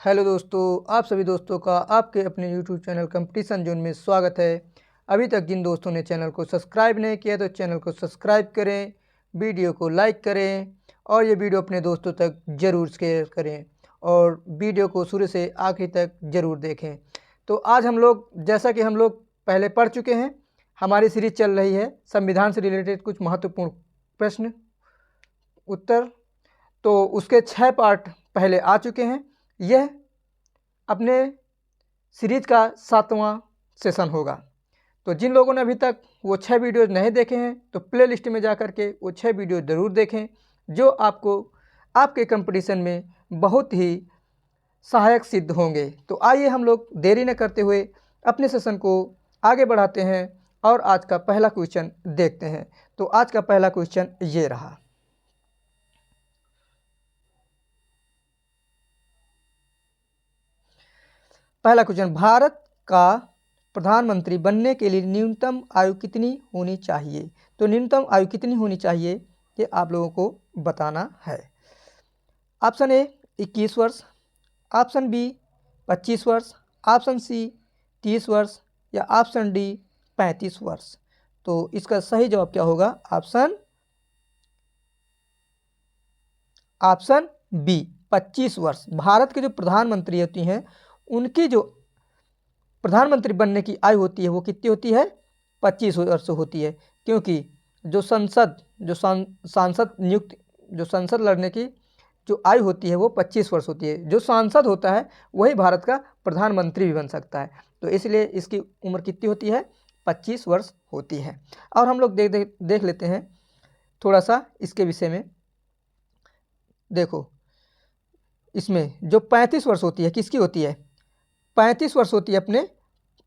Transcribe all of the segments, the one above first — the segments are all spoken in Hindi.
हेलो दोस्तों, आप सभी दोस्तों का आपके अपने यूट्यूब चैनल कंपटीशन जोन में स्वागत है। अभी तक जिन दोस्तों ने चैनल को सब्सक्राइब नहीं किया तो चैनल को सब्सक्राइब करें, वीडियो को लाइक करें और ये वीडियो अपने दोस्तों तक ज़रूर शेयर करें और वीडियो को शुरू से आखिर तक ज़रूर देखें। तो आज हम लोग, जैसा कि हम लोग पहले पढ़ चुके हैं, हमारी सीरीज चल रही है संविधान से रिलेटेड कुछ महत्वपूर्ण प्रश्न उत्तर। तो उसके 6 पार्ट पहले आ चुके हैं। यह अपने सीरीज का 7वां सेशन होगा। तो जिन लोगों ने अभी तक वो 6 वीडियोज़ नहीं देखे हैं तो प्ले लिस्ट में जा कर के वो 6 वीडियो ज़रूर देखें, जो आपको आपके कंपटीशन में बहुत ही सहायक सिद्ध होंगे। तो आइए हम लोग देरी न करते हुए अपने सेशन को आगे बढ़ाते हैं और आज का पहला क्वेश्चन देखते हैं। तो आज का पहला क्वेश्चन ये रहा। पहला क्वेश्चन, भारत का प्रधानमंत्री बनने के लिए न्यूनतम आयु कितनी होनी चाहिए? तो न्यूनतम आयु कितनी होनी चाहिए ये आप लोगों को बताना है। ऑप्शन ए 21 वर्ष, ऑप्शन बी 25 वर्ष, ऑप्शन सी 30 वर्ष या ऑप्शन डी 35 वर्ष। तो इसका सही जवाब क्या होगा? ऑप्शन बी 25 वर्ष। भारत के जो प्रधानमंत्री होती हैं उनकी जो प्रधानमंत्री बनने की आयु होती है वो कितनी होती है? 25 वर्ष होती है, क्योंकि जो सांसद नियुक्त, जो संसद लड़ने की जो आयु होती है वो 25 वर्ष होती है। जो सांसद होता है वही भारत का प्रधानमंत्री भी बन सकता है, तो इसलिए इसकी उम्र कितनी होती है? 25 वर्ष होती है। और हम लोग देख लेते हैं थोड़ा सा इसके विषय में। देखो, इसमें जो 35 वर्ष होती है किसकी होती है? 35 वर्ष होती है अपने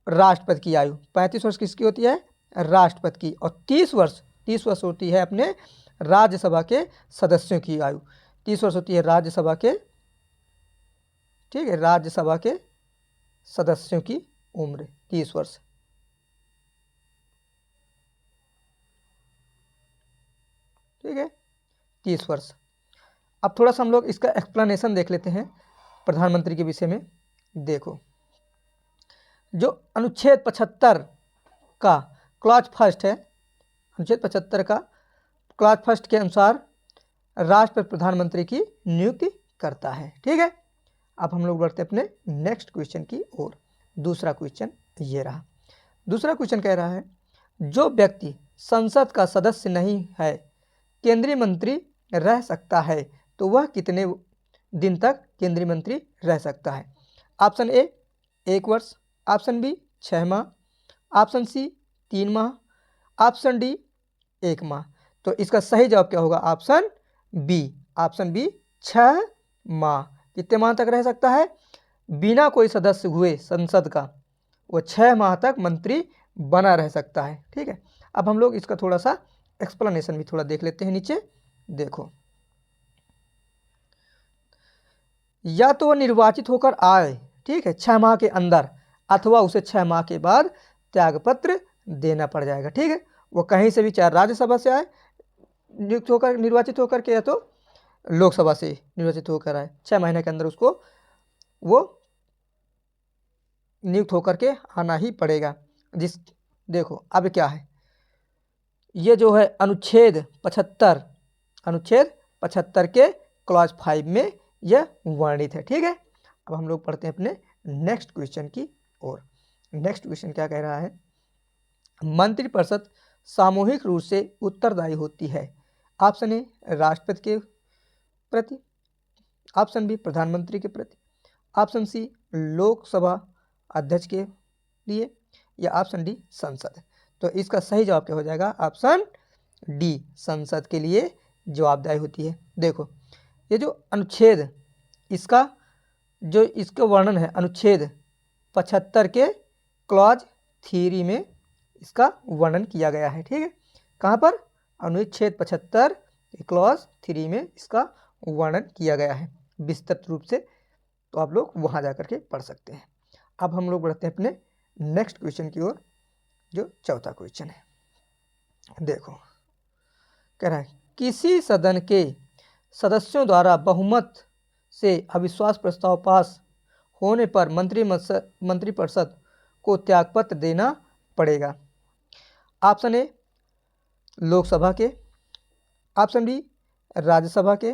राष्ट्रपति की आयु। 35 वर्ष किसकी होती है? राष्ट्रपति की। और 30 वर्ष होती है अपने राज्यसभा के सदस्यों की आयु। 30 वर्ष होती है राज्यसभा के, ठीक है, राज्यसभा के सदस्यों की उम्र 30 वर्ष। ठीक है, 30 वर्ष। अब थोड़ा सा हम लोग इसका एक्सप्लेनेशन देख लेते हैं प्रधानमंत्री के विषय में। देखो, जो अनुच्छेद 75 का क्लॉज फर्स्ट है, अनुच्छेद 75 का क्लॉज फर्स्ट के अनुसार राष्ट्रपति प्रधानमंत्री की नियुक्ति करता है। ठीक है, अब हम लोग बढ़ते अपने नेक्स्ट क्वेश्चन की ओर। दूसरा क्वेश्चन ये रहा। दूसरा क्वेश्चन कह रहा है, जो व्यक्ति संसद का सदस्य नहीं है केंद्रीय मंत्री रह सकता है, तो वह कितने दिन तक केंद्रीय मंत्री रह सकता है? ऑप्शन ए 1 वर्ष, ऑप्शन बी 6 माह, ऑप्शन सी 3 माह, ऑप्शन डी 1 माह। तो इसका सही जवाब क्या होगा? ऑप्शन बी 6 माह। कितने माह तक रह सकता है? बिना कोई सदस्य हुए संसद का वो 6 माह तक मंत्री बना रह सकता है। ठीक है, अब हम लोग इसका थोड़ा सा एक्सप्लेनेशन भी थोड़ा देख लेते हैं। नीचे देखो, या तो वह निर्वाचित होकर आए, ठीक है, 6 माह के अंदर, अथवा उसे 6 माह के बाद त्यागपत्र देना पड़ जाएगा। ठीक है, वो कहीं से भी, चाहे राज्यसभा से आए निर्वाचित होकर के, या तो लोकसभा से निर्वाचित होकर आए, 6 महीने के अंदर उसको वो नियुक्त होकर के आना ही पड़ेगा। देखो अब क्या है, ये जो है अनुच्छेद 75 के क्लॉज 5 में यह वर्णित है। ठीक है, अब हम लोग पढ़ते हैं अपने नेक्स्ट क्वेश्चन की ओर। नेक्स्ट क्वेश्चन क्या कह रहा है? मंत्रिपरिषद सामूहिक रूप से उत्तरदायी होती है। ऑप्शन ए राष्ट्रपति के प्रति, ऑप्शन बी प्रधानमंत्री के प्रति, ऑप्शन सी लोकसभा अध्यक्ष के लिए, या ऑप्शन डी संसद। तो इसका सही जवाब क्या हो जाएगा? ऑप्शन डी संसद के लिए जवाबदारी होती है। देखो, ये जो अनुच्छेद, इसका जो इसका वर्णन है अनुच्छेद 75 के क्लॉज 3 में इसका वर्णन किया गया है। ठीक है, कहाँ पर? अनुच्छेद 75 क्लॉज 3 में इसका वर्णन किया गया है विस्तृत रूप से, तो आप लोग वहाँ जा कर के पढ़ सकते हैं। अब हम लोग बढ़ते हैं अपने नेक्स्ट क्वेश्चन की ओर, जो चौथा क्वेश्चन है। देखो, कह रहा है, किसी सदन के सदस्यों द्वारा बहुमत से अविश्वास प्रस्ताव पास होने पर मंत्रिपरिषद को त्यागपत्र देना पड़ेगा। ऑप्शन ए लोकसभा के, ऑप्शन बी राज्यसभा के,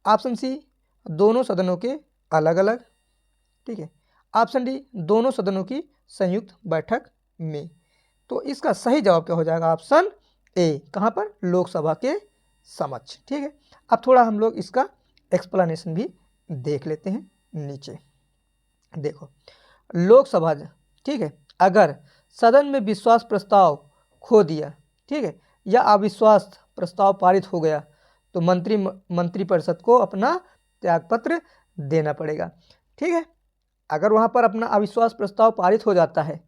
ऑप्शन सी दोनों सदनों के अलग अलग, ठीक है, ऑप्शन डी दोनों सदनों की संयुक्त बैठक में। तो इसका सही जवाब क्या हो जाएगा? ऑप्शन ए, कहाँ पर? लोकसभा के समक्ष। ठीक है, अब थोड़ा हम लोग इसका एक्सप्लेनेशन भी देख लेते हैं। नीचे देखो, लोकसभा, ठीक है, अगर सदन में विश्वास प्रस्ताव खो दिया, ठीक है, या अविश्वास प्रस्ताव पारित हो गया तो मंत्रिपरिषद को अपना त्यागपत्र देना पड़ेगा। ठीक है, अगर वहाँ पर अपना अविश्वास प्रस्ताव पारित हो जाता है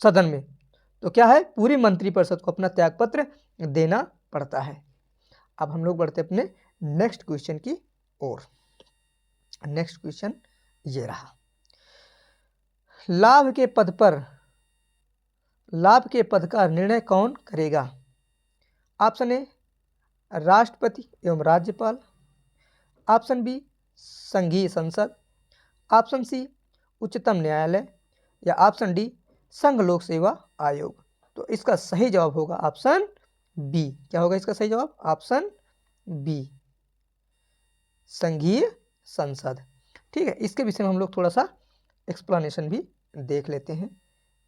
सदन में तो क्या है? पूरी मंत्रिपरिषद को अपना त्यागपत्र देना पड़ता है। अब हम लोग बढ़ते अपने नेक्स्ट क्वेश्चन की ओर। नेक्स्ट क्वेश्चन ये रहा, लाभ के पद का निर्णय कौन करेगा? ऑप्शन ए राष्ट्रपति एवं राज्यपाल, ऑप्शन बी संघीय संसद, ऑप्शन सी उच्चतम न्यायालय, या ऑप्शन डी संघ लोक सेवा आयोग। तो इसका सही जवाब होगा ऑप्शन बी। क्या होगा इसका सही जवाब? ऑप्शन बी, संघीय संसद। ठीक है, इसके विषय में हम लोग थोड़ा सा एक्सप्लेनेशन भी देख लेते हैं।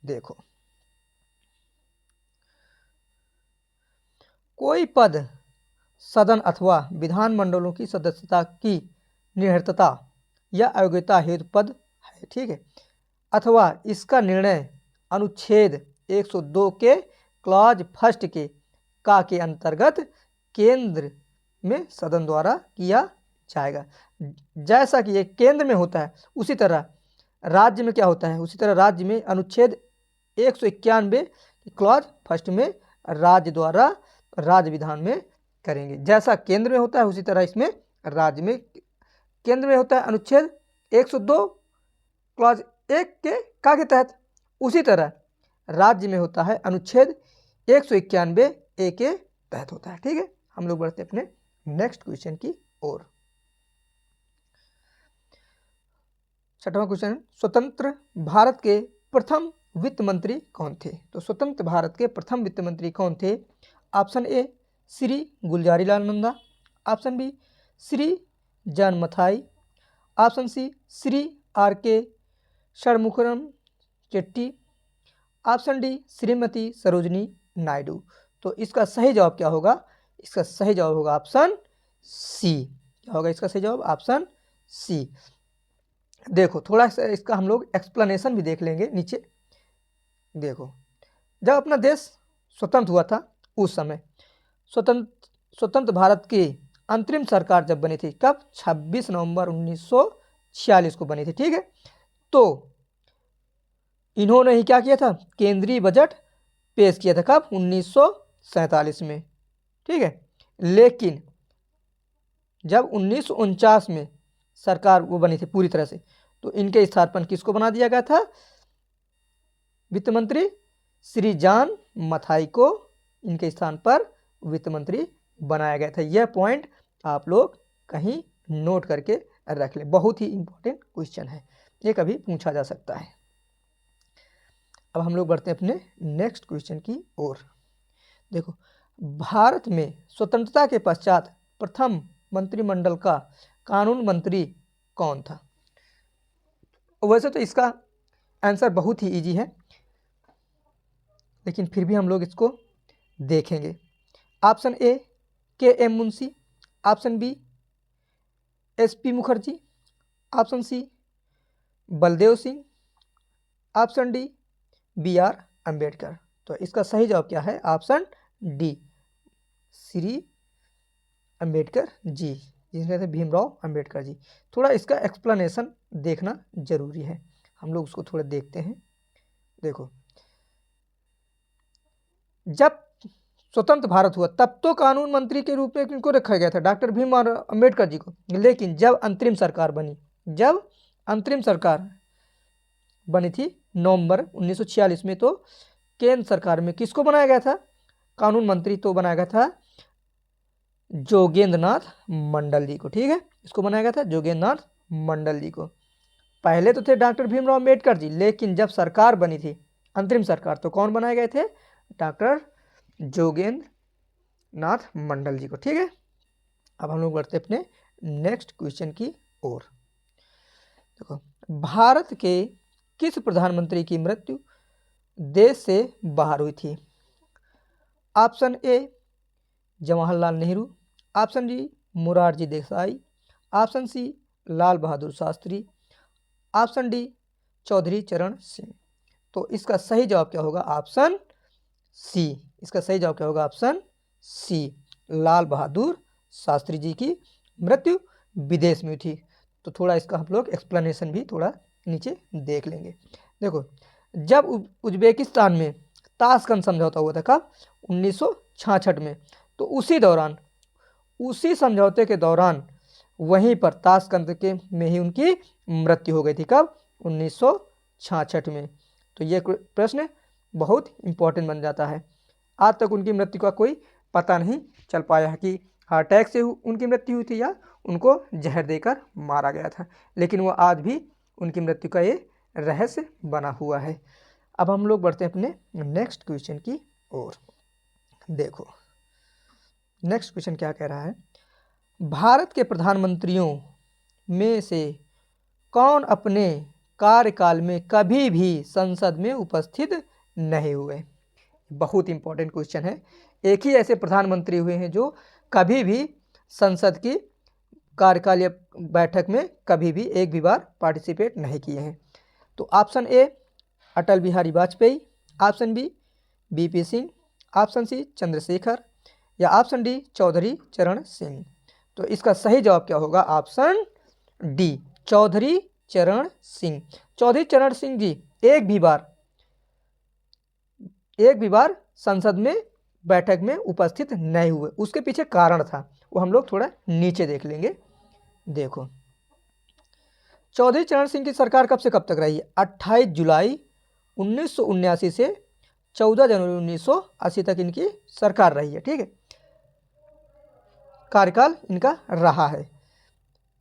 देखो, कोई पद सदन अथवा विधानमंडलों की सदस्यता की निर्हरता या अयोग्यता हेतु पद है, ठीक है, अथवा इसका निर्णय अनुच्छेद 102 के क्लॉज फर्स्ट के अंतर्गत केंद्र में सदन द्वारा किया जाएगा। जैसा कि ये केंद्र में होता है उसी तरह राज्य में क्या होता है? उसी तरह राज्य में अनुच्छेद 191 क्लॉज फर्स्ट में राज्य द्वारा राज्य विधान में करेंगे। जैसा केंद्र में होता है उसी तरह इसमें राज्य में, केंद्र में होता है अनुच्छेद 102 क्लॉज 1 के तहत, उसी तरह राज्य में होता है अनुच्छेद 191 ए के तहत होता है। ठीक है, हम लोग बढ़ते अपने नेक्स्ट क्वेश्चन की ओर। छठवां क्वेश्चन, स्वतंत्र भारत के प्रथम वित्त मंत्री कौन थे? तो स्वतंत्र भारत के प्रथम वित्त मंत्री कौन थे? Option A Shri Gulzarilal Nanda, option B Shri John Mathai, option C Shri R K Shanmukham Chetty, option D Shrimati Sarojini Naidu. तो इसका सही जवाब क्या होगा? इसका सही जवाब होगा ऑप्शन सी। क्या होगा इसका सही जवाब? Option C. देखो, थोड़ा सा इसका हम लोग एक्सप्लेनेशन भी देख लेंगे। नीचे देखो, जब अपना देश स्वतंत्र हुआ था उस समय स्वतंत्र भारत की अंतरिम सरकार जब बनी थी, कब? 26 नवंबर 1946 को बनी थी। ठीक है, तो इन्होंने ही क्या किया था? केंद्रीय बजट पेश किया था। कब? 1947 में। ठीक है, लेकिन जब 1949 में सरकार वो बनी थी पूरी तरह से, तो इनके स्थान पर किसको बना दिया गया था? वित्त मंत्री श्री जॉन मथाई को इनके स्थान पर वित्त मंत्री बनाया गया था। यह पॉइंट आप लोग कहीं नोट करके रख लें, बहुत ही इंपॉर्टेंट क्वेश्चन है, ये कभी पूछा जा सकता है। अब हम लोग बढ़ते हैं अपने नेक्स्ट क्वेश्चन की ओर। देखो, भारत में स्वतंत्रता के पश्चात प्रथम मंत्रिमंडल का कानून मंत्री कौन था? वैसे तो इसका आंसर बहुत ही इजी है, लेकिन फिर भी हम लोग इसको देखेंगे। Option A K M Munshi, option B SP Mukherjee, option C Baldev Singh, option D B R Ambedkar. तो इसका सही जवाब क्या है? ऑप्शन डी श्री अम्बेडकर जी, जिसमें कहते हैं भीमराव अम्बेडकर जी। थोड़ा इसका एक्सप्लेनेशन देखना जरूरी है, हम लोग उसको थोड़ा देखते हैं। देखो, जब स्वतंत्र भारत हुआ तब तो कानून मंत्री के रूप में किनको रखा गया था? डॉक्टर भीमराव अम्बेडकर जी को। लेकिन जब अंतरिम सरकार बनी थी नवंबर 1946 में, तो केंद्र सरकार में किसको बनाया गया था कानून मंत्री? तो बनाया गया था जोगेंद्र नाथ मंडल जी को। ठीक है, इसको बनाया गया था जोगेंद्र नाथ मंडल जी को। पहले तो थे डॉक्टर भीमराव अम्बेडकर जी, लेकिन जब सरकार बनी थी अंतरिम सरकार, तो कौन बनाए गए थे? डॉक्टर जोगेंद्र नाथ मंडल जी को। ठीक है, अब हम लोग बढ़ते अपने नेक्स्ट क्वेश्चन की ओर। देखो, भारत के किस प्रधानमंत्री की मृत्यु देश से बाहर हुई थी? Option A Jawaharlal Nehru, option D Morarji Desai, option C Lal Bahadur Shastri, option D Chaudhary Charan Singh. तो इसका सही जवाब क्या होगा? Option C. इसका सही जवाब क्या होगा? ऑप्शन सी, लाल बहादुर शास्त्री जी की मृत्यु विदेश में हुई थी। तो थोड़ा इसका हम लोग एक्सप्लेनेशन भी थोड़ा नीचे देख लेंगे। देखो, जब उज्बेकिस्तान में ताशकंद समझौता हुआ था, कब? 1966 में। तो उसी समझौते के दौरान वहीं पर ताशकंद के में ही उनकी मृत्यु हो गई थी। कब? 1966 में। तो ये प्रश्न बहुत इंपॉर्टेंट बन जाता है। आज तक उनकी मृत्यु का कोई पता नहीं चल पाया है कि हार्ट अटैक से उनकी मृत्यु हुई थी या उनको जहर देकर मारा गया था, लेकिन वो आज भी उनकी मृत्यु का ये रहस्य बना हुआ है। अब हम लोग बढ़ते हैं अपने नेक्स्ट क्वेश्चन की ओर। देखो, नेक्स्ट क्वेश्चन क्या कह रहा है? भारत के प्रधानमंत्रियों में से कौन अपने कार्यकाल में कभी भी संसद में उपस्थित नहीं हुए? बहुत इंपॉर्टेंट क्वेश्चन है। एक ही ऐसे प्रधानमंत्री हुए हैं जो कभी भी संसद की कार्यकाल या बैठक में कभी भी एक भी बार पार्टिसिपेट नहीं किए हैं। तो option A Atal Bihari Vajpayee, option B VP Singh, option C Chandrashekhar, या ऑप्शन डी चौधरी चरण सिंह। तो इसका सही जवाब क्या होगा? Option D, Chaudhary Charan Singh. चौधरी चरण सिंह जी एक भी बार संसद में बैठक में उपस्थित नहीं हुए। उसके पीछे कारण था, वो हम लोग थोड़ा नीचे देख लेंगे। देखो, चौधरी चरण सिंह की सरकार कब से कब तक रही है? 28 जुलाई 1979 से 14 जनवरी 1980 तक इनकी सरकार रही है। ठीक है, कार्यकाल इनका रहा है।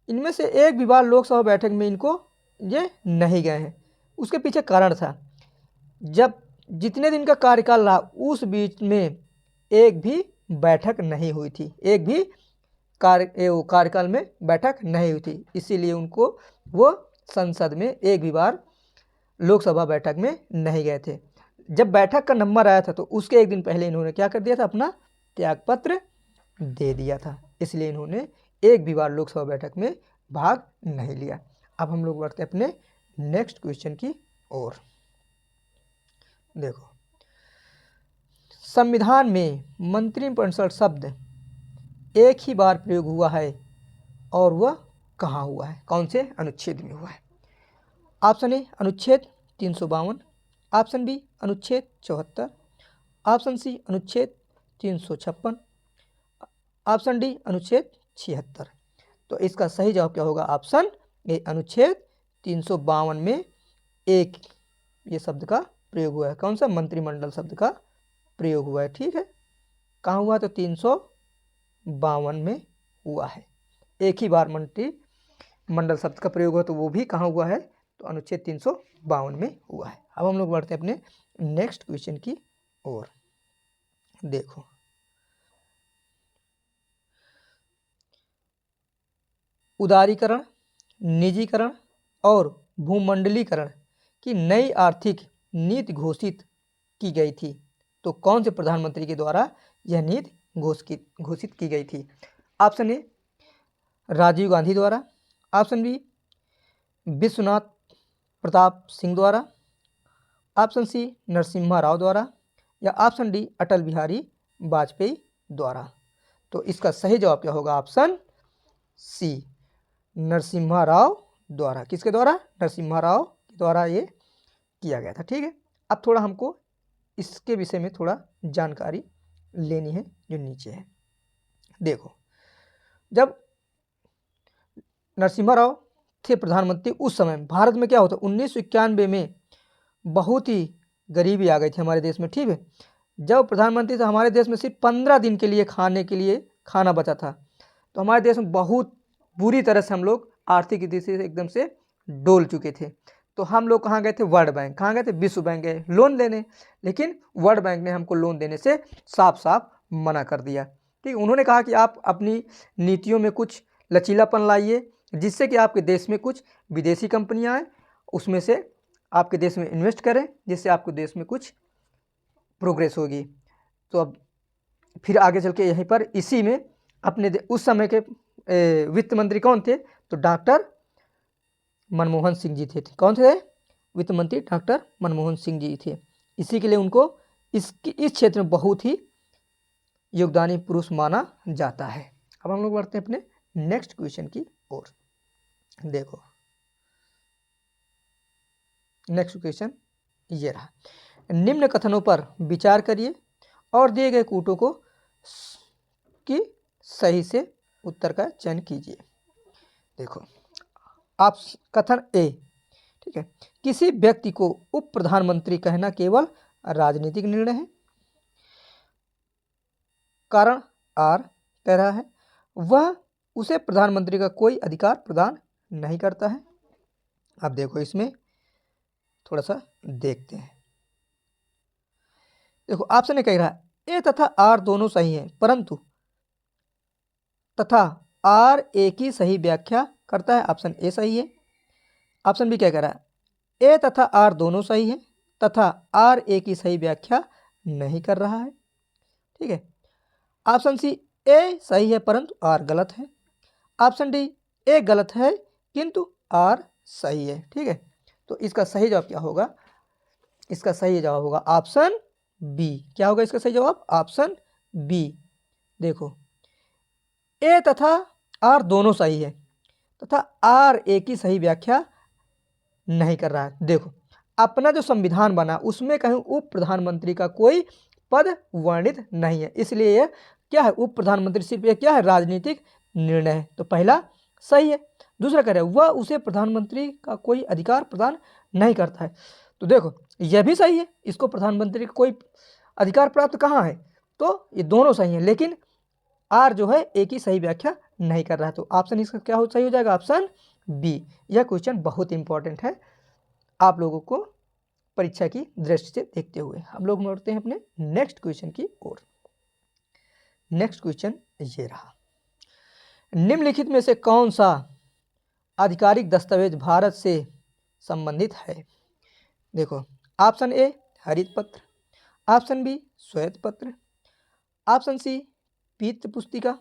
इनमें से एक भी बार लोकसभा बैठक में इनको ये नहीं गए हैं। उसके पीछे कारण था, जब जितने दिन का कार्यकाल रहा उस बीच में एक भी बैठक नहीं हुई थी, एक भी कार्यकाल में बैठक नहीं हुई थी, इसीलिए उनको वो संसद में एक भी बार लोकसभा बैठक में नहीं गए थे। जब बैठक का नंबर आया था तो उसके एक दिन पहले इन्होंने क्या कर दिया था? अपना त्यागपत्र दे दिया था, इसलिए इन्होंने एक भी बार लोकसभा बैठक में भाग नहीं लिया। अब हम लोग बढ़ते अपने नेक्स्ट क्वेश्चन की ओर। देखो, संविधान में मंत्रिपरिषद शब्द एक ही बार प्रयोग हुआ है और वह कहाँ हुआ है? कौन से अनुच्छेद में हुआ है? ऑप्शन ए अनुच्छेद 352, ऑप्शन बी अनुच्छेद 74, ऑप्शन सी अनुच्छेद 356, ऑप्शन डी अनुच्छेद 76। तो इसका सही जवाब क्या होगा? ऑप्शन ए अनुच्छेद 352 में एक ये शब्द का प्रयोग हुआ है। कौन सा? मंत्रिमंडल शब्द का प्रयोग हुआ है। ठीक है, कहाँ हुआ? तो 352 में हुआ है। एक ही बार मंत्रिमंडल शब्द का प्रयोग हुआ, तो वो भी कहाँ हुआ है? तो अनुच्छेद 352 में हुआ है। अब हम लोग बढ़ते हैं अपने नेक्स्ट क्वेश्चन की ओर। देखो, उदारीकरण, निजीकरण और भूमंडलीकरण की नई आर्थिक नीति घोषित की गई थी। तो कौन से प्रधानमंत्री के द्वारा यह नीति घोषित की गई थी? ऑप्शन ए राजीव गांधी द्वारा, ऑप्शन बी विश्वनाथ प्रताप सिंह द्वारा, ऑप्शन सी नरसिम्हा राव द्वारा, या ऑप्शन डी अटल बिहारी वाजपेयी द्वारा। तो इसका सही जवाब क्या होगा? ऑप्शन सी, नरसिम्हा राव द्वारा। किसके द्वारा? नरसिम्हा राव के द्वारा ये किया गया था। ठीक है, अब थोड़ा हमको इसके विषय में थोड़ा जानकारी लेनी है जो नीचे है। देखो, जब नरसिम्हा राव थे प्रधानमंत्री उस समय भारत में क्या होता, 1991 में बहुत ही गरीबी आ गई थी हमारे देश में। ठीक है, जब प्रधानमंत्री था हमारे देश में सिर्फ 15 दिन के लिए खाने के लिए खाना बचा था। तो हमारे देश में बहुत बुरी तरह से हम लोग आर्थिक स्थिति से एकदम से डोल चुके थे। तो हम लोग कहाँ गए थे? World bank. कहाँ गए थे? विश्व बैंक गए लोन लेने, लेकिन वर्ल्ड बैंक ने हमको लोन देने से साफ साफ मना कर दिया। ठीक, उन्होंने कहा कि आप अपनी नीतियों में कुछ लचीलापन लाइए, जिससे कि आपके देश में कुछ विदेशी कंपनियां आए, उसमें से आपके देश में इन्वेस्ट करें, जिससे आपके देश में कुछ प्रोग्रेस होगी। तो अब फिर आगे चल के यहीं पर इसी में अपने उस समय के वित्त मंत्री कौन थे? तो डॉक्टर मनमोहन सिंह जी थे। कौन थे वित्त मंत्री? डॉक्टर मनमोहन सिंह जी थे। इसी के लिए उनको इस क्षेत्र में बहुत ही योगदानी पुरुष माना जाता है। अब हम लोग बढ़ते हैं अपने नेक्स्ट क्वेश्चन की ओर। देखो नेक्स्ट क्वेश्चन ये रहा, निम्न कथनों पर विचार करिए और दिए गए कूटों को कि सही से उत्तर का चयन कीजिए। देखो आप कथन ए, ठीक है, किसी व्यक्ति को उप प्रधानमंत्री कहना केवल राजनीतिक निर्णय है। कारण आर कह रहा है वह उसे प्रधानमंत्री का कोई अधिकार प्रदान नहीं करता है। अब देखो इसमें थोड़ा सा देखते हैं। देखो ऑप्शन ए कह रहा है ए तथा आर दोनों सही हैं, परंतु तथा आर ए की सही व्याख्या करता है। ऑप्शन ए सही है। ऑप्शन बी क्या कह रहा है ए तथा आर दोनों सही हैं तथा आर ए की सही व्याख्या नहीं कर रहा है। ठीक है। ऑप्शन सी ए सही है परंतु आर गलत है। ऑप्शन डी ए गलत है किंतु आर सही है। ठीक है, तो इसका सही जवाब क्या होगा? इसका सही जवाब होगा ऑप्शन बी। क्या होगा इसका सही जवाब? Option B. देखो ए तथा आर दोनों सही है तथा आर ए की सही व्याख्या नहीं कर रहा है। देखो अपना जो संविधान बना उसमें कहीं उप प्रधानमंत्री का कोई पद वर्णित नहीं है, इसलिए यह क्या है? उप प्रधानमंत्री सिर्फ ये क्या है? राजनीतिक निर्णय है। तो पहला सही है। दूसरा कह रहे हैं वह उसे प्रधानमंत्री का कोई अधिकार प्रदान नहीं करता है। तो देखो यह भी सही है, इसको प्रधानमंत्री का कोई अधिकार प्राप्त कहाँ है? तो ये दोनों सही हैं, लेकिन आर जो है एक ही सही व्याख्या नहीं कर रहा है। तो ऑप्शन इसका क्या सही हो जाएगा? Option B. यह क्वेश्चन बहुत इंपॉर्टेंट है आप लोगों को परीक्षा की दृष्टि से देखते हुए। हम लोग बढ़ते हैं अपने नेक्स्ट क्वेश्चन की ओर। नेक्स्ट क्वेश्चन ये रहा, निम्नलिखित में से कौन सा आधिकारिक दस्तावेज भारत से संबंधित है? देखो ऑप्शन ए हरित पत्र, ऑप्शन बी श्वेत पत्र, ऑप्शन सी पीत पुस्तिका,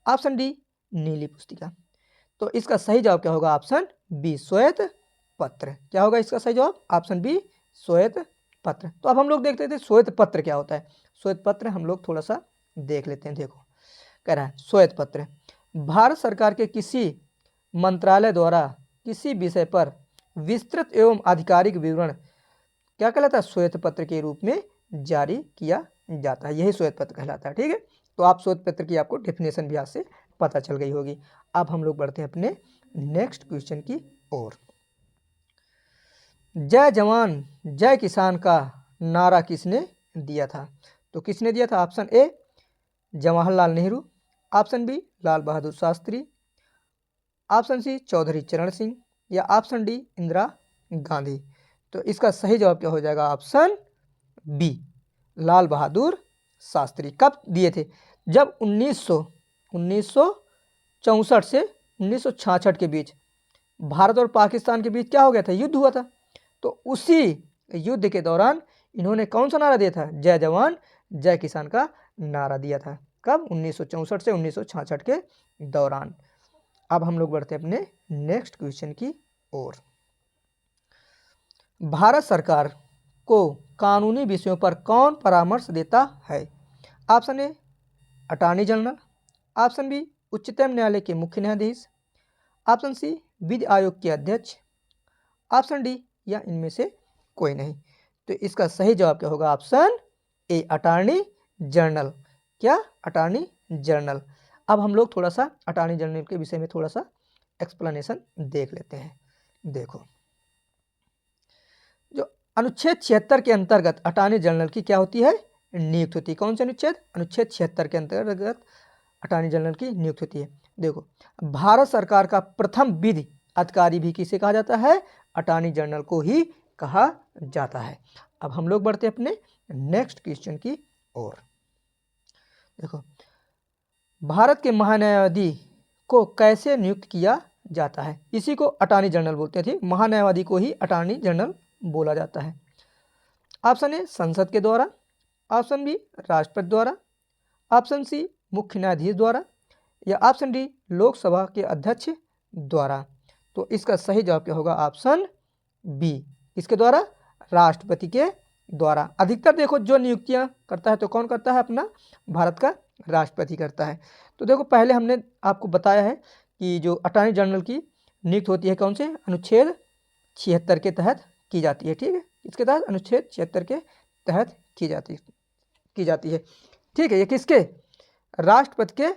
ऑप्शन डी नीली पुस्तिका। तो इसका सही जवाब क्या होगा? ऑप्शन बी श्वेत पत्र। क्या होगा इसका सही जवाब? ऑप्शन बी श्वेत पत्र। तो अब हम लोग देखते थे श्वेत पत्र क्या होता है। श्वेत पत्र हम लोग थोड़ा सा देख लेते हैं। देखो कह रहा है श्वेत पत्र भारत सरकार के किसी मंत्रालय द्वारा किसी विषय पर विस्तृत एवं आधिकारिक विवरण क्या कहलाता है? श्वेत पत्र के रूप में जारी किया जाता है, यही श्वेत पत्र कहलाता है। ठीक है, तो आप श्वेत पत्र की आपको डेफिनेशन भी आज से पता चल गई होगी। अब हम लोग बढ़ते हैं अपने नेक्स्ट क्वेश्चन की ओर। जय जवान जय किसान का नारा किसने दिया था? तो किसने दिया था? Option A Jawaharlal Nehru, option B Lal Bahadur Shastri, option C Chaudhary Charan Singh या ऑप्शन डी इंदिरा गांधी। तो इसका सही जवाब क्या हो जाएगा? Option B Lal Bahadur Shastri. कब दिए थे? जब 1964 से 1966 के बीच भारत और पाकिस्तान के बीच क्या हो गया था? युद्ध हुआ था। तो उसी युद्ध के दौरान इन्होंने कौन सा नारा दिया था? जय जवान जय किसान का नारा दिया था। कब? 1964 से 1966 के दौरान। अब हम लोग बढ़ते हैं अपने नेक्स्ट क्वेश्चन की ओर। भारत सरकार को कानूनी विषयों पर कौन परामर्श देता है? Option A attorney general, option B उच्चतम न्यायालय के मुख्य न्यायाधीश, ऑप्शन सी विधि आयोग के अध्यक्ष, ऑप्शन डी या इनमें से कोई नहीं। तो इसका सही जवाब क्या होगा? Option A attorney general. क्या? Attorney general. अब हम लोग थोड़ा सा अटॉर्नी जनरल के विषय में थोड़ा सा एक्सप्लेनेशन देख लेते हैं। देखो जो अनुच्छेद 76 के अंतर्गत अटॉर्नी जनरल की क्या होती है? नियुक्त होती है। कौन से अनुच्छेद? अनुच्छेद 76 के अंतर्गत अटॉर्नी जनरल की नियुक्त होती है। देखो, भारत सरकार का प्रथम विधि अधिकारी भी किसे कहा जाता है? अटॉर्नी जनरल को ही कहा जाता है। अब हम लोग बढ़ते अपने नेक्स्ट क्वेश्चन की ओर। देखो, भारत के महान्यायवादी को कैसे नियुक्त किया जाता है? इसी को अटॉर्नी जनरल बोलते थे। महान्यायवादी को ही अटॉर्नी जनरल बोला जाता है। ऑप्शन ए संसद के द्वारा, ऑप्शन बी राष्ट्रपति द्वारा, ऑप्शन सी मुख्य न्यायाधीश द्वारा, या ऑप्शन डी लोकसभा के अध्यक्ष द्वारा। तो इसका सही जवाब क्या होगा? Option B. इसके द्वारा? राष्ट्रपति के द्वारा। अधिकतर देखो जो नियुक्तियां करता है तो कौन करता है? अपना भारत का राष्ट्रपति करता है। तो देखो, पहले हमने आपको बताया है कि जो अटॉर्नी जनरल की नियुक्ति होती है कौन से? अनुच्छेद 76 के तहत की जाती है। ठीक है, इसके तहत अनुच्छेद 76 के तहत की जाती है। ठीक है, ये किसके? राष्ट्रपति के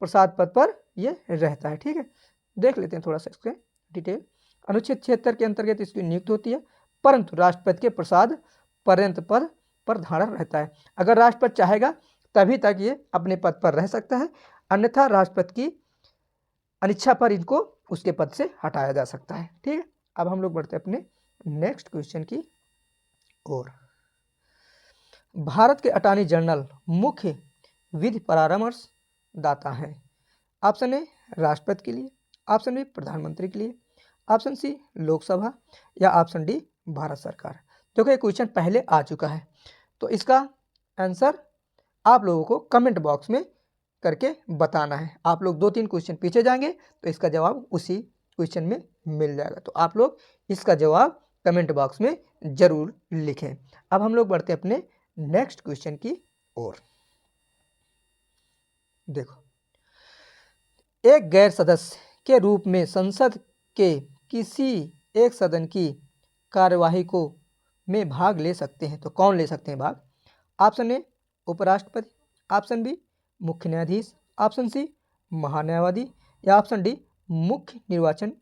प्रसाद पद पर ये रहता है। ठीक है, देख लेते हैं थोड़ा सा इसके डिटेल। अनुच्छेद 76 के अंतर्गत इसकी नियुक्ति होती है, परंतु राष्ट्रपति के प्रसाद पर्यंत पद पर धारण रहता है। अगर राष्ट्रपति चाहेगा तभी तक ये अपने पद पर रह सकता है, अन्यथा राष्ट्रपति की अनिच्छा पर इनको उसके पद से हटाया जा सकता है। ठीक है, अब हम लोग बढ़ते हैं अपने नेक्स्ट क्वेश्चन की ओर। भारत के अटॉर्नी जनरल मुख्य विधि परामर्श दाता है। ऑप्शन ए राष्ट्रपति के लिए, ऑप्शन बी प्रधानमंत्री के लिए, ऑप्शन सी लोकसभा, या ऑप्शन डी भारत सरकार। देखो, ये क्वेश्चन पहले आ चुका है, तो इसका आंसर आप लोगों को कमेंट बॉक्स में करके बताना है। आप लोग 2-3 क्वेश्चन पीछे जाएंगे तो इसका जवाब उसी क्वेश्चन में मिल जाएगा। तो आप लोग इसका जवाब कमेंट बॉक्स में जरूर लिखें। अब हम लोग बढ़ते अपने नेक्स्ट क्वेश्चन की ओर। देखो, एक गैर सदस्य के रूप में संसद के किसी एक सदन की कार्यवाही को में भाग ले सकते हैं, तो कौन ले सकते हैं भाग? ऑप्शन ए उपराष्ट्रपति, ऑप्शन बी मुख्य न्यायाधीश, ऑप्शन सी महान्यायवादी, या ऑप्शन डी मुख्य निर्वाचन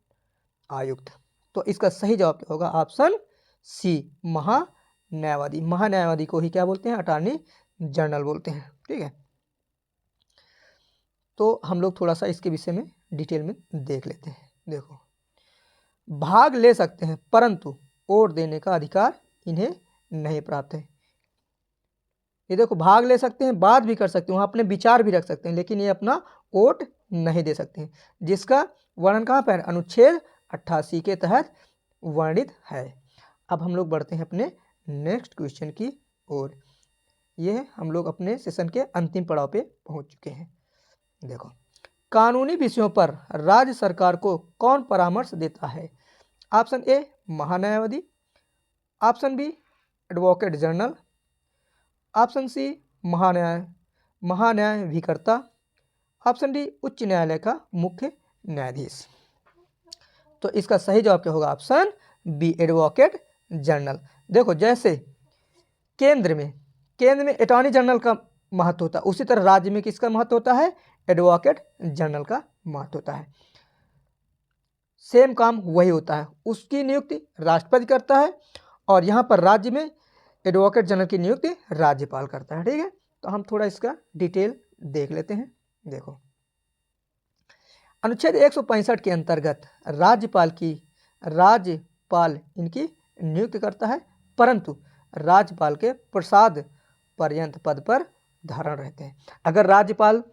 आयुक्त। तो इसका सही जवाब क्या होगा? ऑप्शन सी महान्यायवादी। महान्यायवादी को ही क्या बोलते हैं? अटॉर्नी जनरल बोलते हैं। ठीक है, तो हम लोग थोड़ा सा इसके विषय में डिटेल में देख लेते हैं। देखो, भाग ले सकते हैं परंतु वोट देने का अधिकार इन्हें नहीं प्राप्त है। ये देखो, भाग ले सकते हैं, बात भी कर सकते हैं, वहाँ अपने विचार भी रख सकते हैं, लेकिन ये अपना वोट नहीं दे सकते हैं, जिसका वर्णन कहाँ पर? अनुच्छेद 88 के तहत वर्णित है। अब हम लोग बढ़ते हैं अपने नेक्स्ट क्वेश्चन की ओर। ये हम लोग अपने सेशन के अंतिम पड़ाव पे पहुंच चुके हैं। देखो, कानूनी विषयों पर राज्य सरकार को कौन परामर्श देता है? ऑप्शन ए महान्यायवादी, option B advocate general, option C महान्यायाधिकर्ता, ऑप्शन डी उच्च न्यायालय का मुख्य न्यायाधीश। तो इसका सही जवाब क्या होगा? Option B advocate general. देखो, जैसे केंद्र में अटॉर्नी जनरल का महत्व होता है, उसी तरह राज्य में किसका महत्व होता है? एडवोकेट जनरल का महत्व होता है। सेम काम वही होता है, उसकी नियुक्ति राष्ट्रपति करता है और यहाँ पर राज्य में एडवोकेट जनरल की नियुक्ति राज्यपाल करता है। ठीक है, तो हम थोड़ा इसका डिटेल देख लेते हैं। देखो, अनुच्छेद 165 के अंतर्गत राज्यपाल इनकी नियुक्ति करता है, परंतु राज्यपाल के प्रसाद पर्यंत पद पर धारण रहते हैं। अगर राज्यपाल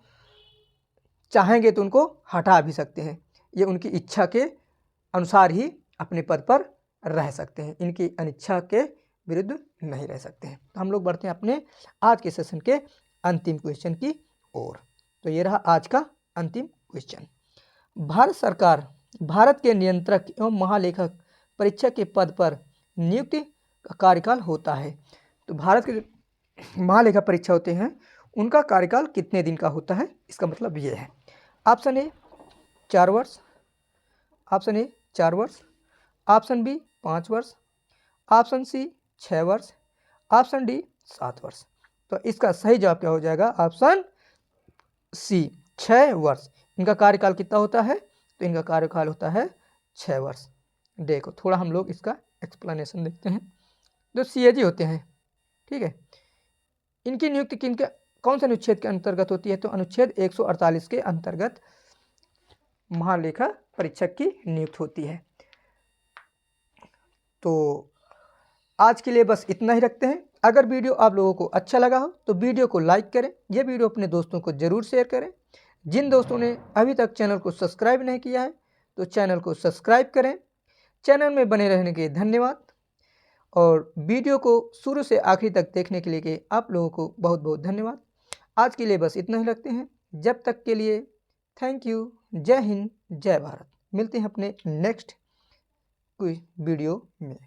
चाहेंगे तो उनको हटा भी सकते हैं, ये उनकी इच्छा के अनुसार ही अपने पद पर रह सकते हैं, इनकी अनिच्छा के विरुद्ध नहीं रह सकते हैं। तो हम लोग बढ़ते हैं अपने आज के सेशन के अंतिम क्वेश्चन की ओर। तो ये रहा आज का अंतिम क्वेश्चन। भारत सरकार भारत के नियंत्रक एवं महालेखक परीक्षक के पद पर नियुक्ति का कार्यकाल होता है। तो भारत के महालेखा परीक्षा होते हैं, उनका कार्यकाल कितने दिन का होता है? इसका मतलब ये है, ऑप्शन ए 4 वर्ष, ऑप्शन ए 4 वर्ष, ऑप्शन बी 5 वर्ष, ऑप्शन सी 6 वर्ष, ऑप्शन डी 7 वर्ष। तो इसका सही जवाब क्या हो जाएगा? ऑप्शन सी 6 वर्ष। इनका कार्यकाल कितना होता है? तो इनका कार्यकाल होता है 6 वर्ष। देखो, थोड़ा हम लोग इसका एक्सप्लेनेशन देखते हैं। जो सीएजी होते हैं, ठीक है, इनकी नियुक्ति कौन से अनुच्छेद के अंतर्गत होती है? तो अनुच्छेद 148 के अंतर्गत महालेखा परीक्षक की नियुक्ति होती है। तो आज के लिए बस इतना ही रखते हैं। अगर वीडियो आप लोगों को अच्छा लगा हो तो वीडियो को लाइक करें, यह वीडियो अपने दोस्तों को ज़रूर शेयर करें। जिन दोस्तों ने अभी तक चैनल को सब्सक्राइब नहीं किया है तो चैनल को सब्सक्राइब करें। चैनल में बने रहने के धन्यवाद और वीडियो को शुरू से आखिरी तक देखने के लिए आप लोगों को बहुत बहुत धन्यवाद। आज के लिए बस इतना ही रखते हैं। जब तक के लिए थैंक यू। जय हिंद, जय भारत। मिलते हैं अपने नेक्स्ट कोई वीडियो में।